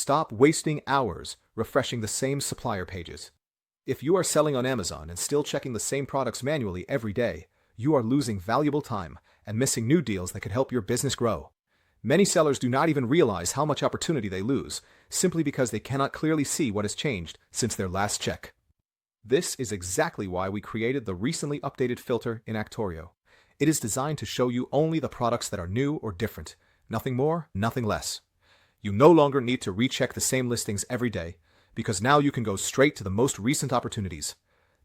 Stop wasting hours refreshing the same supplier pages. If you are selling on Amazon and still checking the same products manually every day, you are losing valuable time and missing new deals that could help your business grow. Many sellers do not even realize how much opportunity they lose, simply because they cannot clearly see what has changed since their last check. This is exactly why we created the recently updated filter in Actorio. It is designed to show you only the products that are new or different, nothing more, nothing less. You no longer need to recheck the same listings every day, because now you can go straight to the most recent opportunities.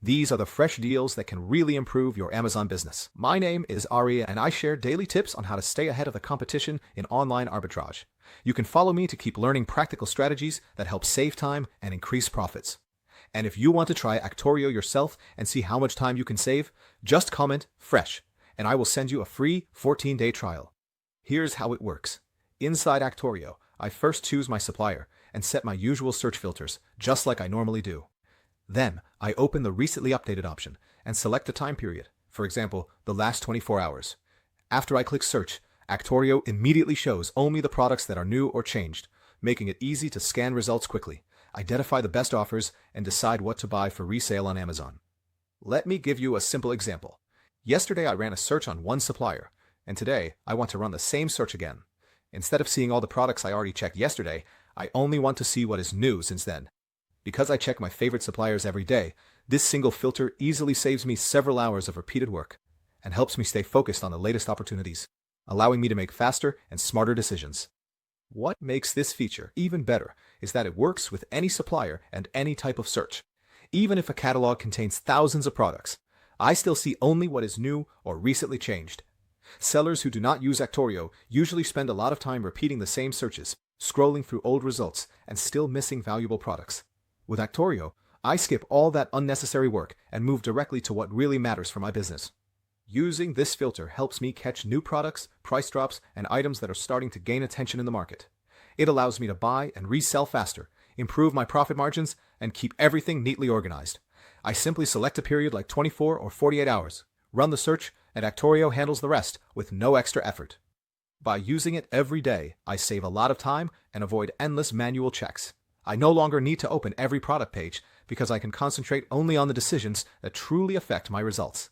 These are the fresh deals that can really improve your Amazon business. My name is Aria, and I share daily tips on how to stay ahead of the competition in online arbitrage. You can follow me to keep learning practical strategies that help save time and increase profits. And if you want to try Actorio yourself and see how much time you can save, just comment "fresh," and I will send you a free 14-day trial. Here's how it works. Inside Actorio, I first choose my supplier and set my usual search filters, just like I normally do. Then, I open the recently updated option and select a time period, for example, the last 24 hours. After I click search, Actorio immediately shows only the products that are new or changed, making it easy to scan results quickly, identify the best offers, and decide what to buy for resale on Amazon. Let me give you a simple example. Yesterday I ran a search on one supplier, and today I want to run the same search again. Instead of seeing all the products I already checked yesterday, I only want to see what is new since then. Because I check my favorite suppliers every day, this single filter easily saves me several hours of repeated work and helps me stay focused on the latest opportunities, allowing me to make faster and smarter decisions. What makes this feature even better is that it works with any supplier and any type of search. Even if a catalog contains thousands of products, I still see only what is new or recently changed. Sellers who do not use Actorio usually spend a lot of time repeating the same searches, scrolling through old results, and still missing valuable products. With Actorio, I skip all that unnecessary work and move directly to what really matters for my business. Using this filter helps me catch new products, price drops, and items that are starting to gain attention in the market. It allows me to buy and resell faster, improve my profit margins, and keep everything neatly organized. I simply select a period like 24 or 48 hours, run the search, and Actorio handles the rest with no extra effort. By using it every day, I save a lot of time and avoid endless manual checks. I no longer need to open every product page because I can concentrate only on the decisions that truly affect my results.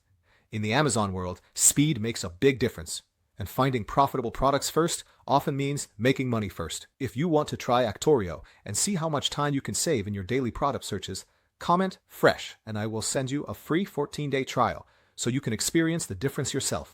In the Amazon world, speed makes a big difference, and finding profitable products first often means making money first. If you want to try Actorio and see how much time you can save in your daily product searches, comment "fresh" and I will send you a free 14-day trial so you can experience the difference yourself.